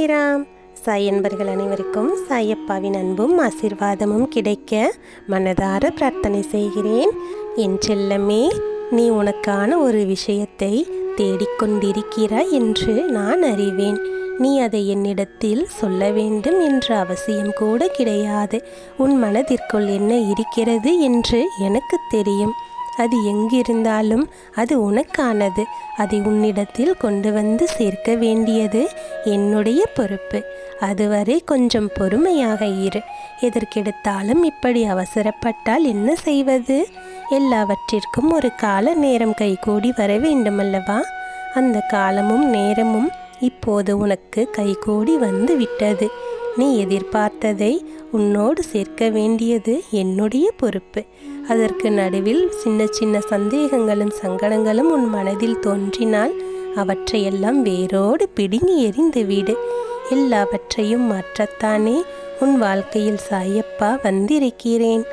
சாய்ராம். சாய் என்பர்கள் அனைவருக்கும் சாயப்பாவின் அன்பும் ஆசீர்வாதமும் கிடைக்க மனதார பிரார்த்தனை செய்கிறேன். என் செல்லமே, நீ உனக்கான ஒரு விஷயத்தை தேடிக்கொண்டிருக்கிறாய் என்று நான் அறிவேன். நீ அதை என்னிடத்தில் சொல்ல வேண்டும் என்ற அவசியம் கூட கிடையாது. உன் மனதிற்குள் என்ன இருக்கிறது என்று எனக்கு தெரியும். அது எங்கிருந்தாலும் அது உனக்கானது. அதை உன்னிடத்தில் கொண்டு வந்து சேர்க்க வேண்டியது என்னுடைய பொறுப்பு. அதுவரை கொஞ்சம் பொறுமையாக இரு. எதற்கெடுத்தாலும் இப்படி அவசரப்பட்டால் என்ன செய்வது? எல்லாவற்றிற்கும் ஒரு கால நேரம் கைகூடி வர வேண்டுமல்லவா? அந்த காலமும் நேரமும் இப்போது உனக்கு கைகூடி வந்து விட்டது. நீ எதிர்பார்த்ததை உன்னோடு சேர்க்க வேண்டியது என்னுடைய பொறுப்பு. அதற்கு நடுவில் சின்ன சின்ன சந்தேகங்களும் சங்கடங்களும் உன் மனதில் தோன்றினால் அவற்றையெல்லாம் வேரோடு பிடுங்கி எறிந்து விடு. எல்லாவற்றையும் மாற்றத்தானே உன் வாழ்க்கையில் சாயப்பா வந்திருக்கிறேன்.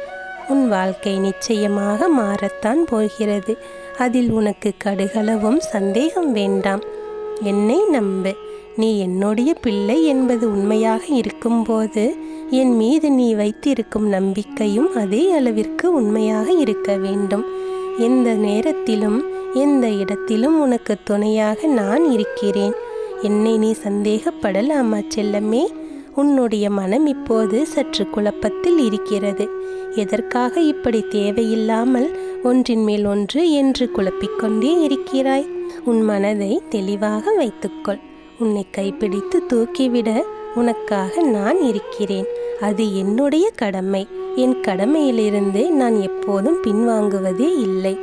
உன் வாழ்க்கை நிச்சயமாக மாறத்தான் போகிறது. அதில் உனக்கு கடுகளவும் சந்தேகம் வேண்டாம். என்னை நம்பு. நீ என்னுடைய பிள்ளை என்பது உண்மையாக இருக்கும்போது என் மீது நீ வைத்திருக்கும் நம்பிக்கையும் அதே அளவிற்கு உண்மையாக இருக்க வேண்டும். எந்த நேரத்திலும் எந்த இடத்திலும் உனக்கு துணையாக நான் இருக்கிறேன். என்னை நீ சந்தேகப்படலாமா செல்லமே? உன்னுடைய மனம் இப்போது சற்று குழப்பத்தில் இருக்கிறது. எதற்காக இப்படி தேவையில்லாமல் ஒன்றின் மேல் ஒன்று என்று குழப்பிக்கொண்டே இருக்கிறாய்? உன் மனதை தெளிவாக வைத்துக்கொள். உன்னை கைப்பிடித்து தூக்கிவிட உனக்காக நான் இருக்கிறேன். அது என்னுடைய கடமை. என் கடமையிலிருந்து நான் எப்போதும் பின்வாங்குவதே இல்லை.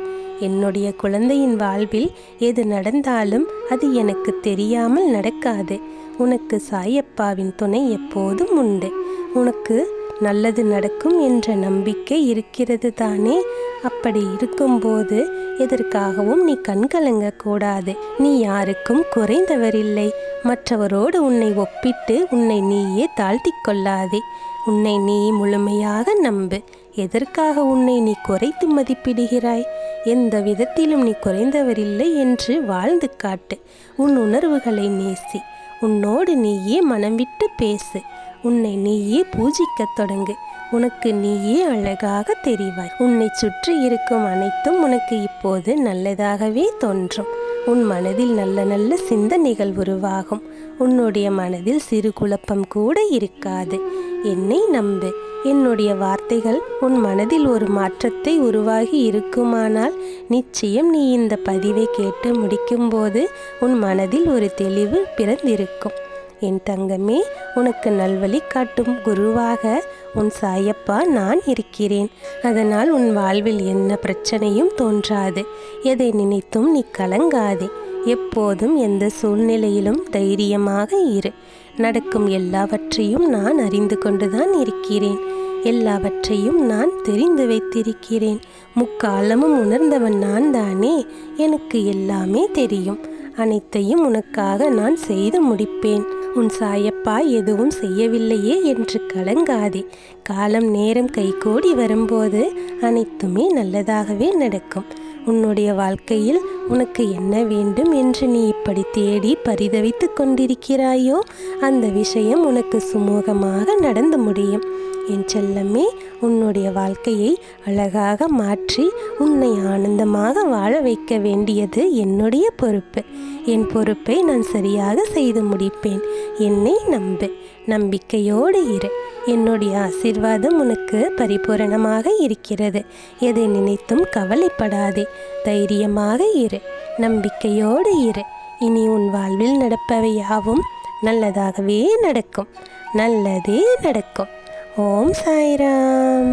என்னுடைய குழந்தையின் வாழ்வில் எது நடந்தாலும் அது எனக்கு தெரியாமல் நடக்காது. உனக்கு சாயப்பாவின் துணை எப்போதும் உண்டு. உனக்கு நல்லது நடக்கும் என்ற நம்பிக்கை இருக்கிறது தானே? அப்படி இருக்கும்போது எதற்காகவும் நீ கண்கலங்க கூடாது. நீ யாருக்கும் குறைந்தவரில்லை. மற்றவரோடு உன்னை ஒப்பிட்டு உன்னை நீயே தாழ்த்தி கொள்ளாதே. உன்னை நீ முழுமையாக நம்பு. எதற்காக உன்னை நீ குறைத்து மதிப்பிடுகிறாய்? எந்த விதத்திலும் நீ குறைந்தவரில்லை என்று வாழ்ந்து காட்டு. உன் உணர்வுகளை நேசி. உன்னோடு நீயே மனம் விட்டு பேசு. உன்னை நீயே பூஜிக்கத் தொடங்கு. உனக்கு நீயே அழகாக தெரிவாய். உன்னை சுற்றி இருக்கும் அனைத்தும் உனக்கு இப்போது நல்லதாகவே தோன்றும். உன் மனதில் நல்ல நல்ல சிந்தனைகள் உருவாகும். உன்னுடைய மனதில் சிறு குழப்பம் கூட இருக்காது. என்னை நம்பு. என்னுடைய வார்த்தைகள் உன் மனதில் ஒரு மாற்றத்தை உருவாகி இருக்குமானால் நிச்சயம் நீ இந்த பதிவை கேட்டு முடிக்கும்போது உன் மனதில் ஒரு தெளிவு பிறந்திருக்கும். என் தங்கமே, உனக்கு நல்வழி காட்டும் குருவாக உன் சாயப்பா நான் இருக்கிறேன். அதனால் உன் வாழ்வில் என்ன பிரச்சனையும் தோன்றாது. எதை நினைத்தும் நீ கலங்காதே. எப்போதும் எந்த சூழ்நிலையிலும் தைரியமாக இரு. நடக்கும் எல்லாவற்றையும் நான் அறிந்து கொண்டுதான் இருக்கிறேன். எல்லாவற்றையும் நான் தெரிந்து வைத்திருக்கிறேன். முக்காலமும் உணர்ந்தவன் நான் தானே. எனக்கு எல்லாமே தெரியும். அனைத்தையும் உனக்காக நான் செய்து முடிப்பேன். உன் சாயப்பா எதுவும் செய்யவில்லையே என்று கலங்காதே. காலம் நேரம் கைகூடி வரும்போது அனைத்துமே நல்லதாகவே நடக்கும். உன்னுடைய வாழ்க்கையில் உனக்கு என்ன வேண்டும் என்று நீ இப்படி தேடி பரிதவித்து கொண்டிருக்கிறாயோ அந்த விஷயம் உனக்கு சுமூகமாக நடந்து முடியும். என் செல்லமே, உன்னுடைய வாழ்க்கையை அழகாக மாற்றி உன்னை ஆனந்தமாக வாழ வைக்க வேண்டியது என்னுடைய பொறுப்பு. என் பொறுப்பை நான் சரியாக செய்து முடிப்பேன். என்னை நம்பு. நம்பிக்கையோடு இரு. என்னுடைய ஆசீர்வாதம் உனக்கு பரிபூரணமாக இருக்கிறது. எதை நினைத்தும் கவலைப்படாதே. தைரியமாக இரு. நம்பிக்கையோடு இரு. இனி உன் வாழ்வில் நடப்பவை யாவும் நல்லதாகவே நடக்கும். நல்லதே நடக்கும். ஓம் சாய்ராம்.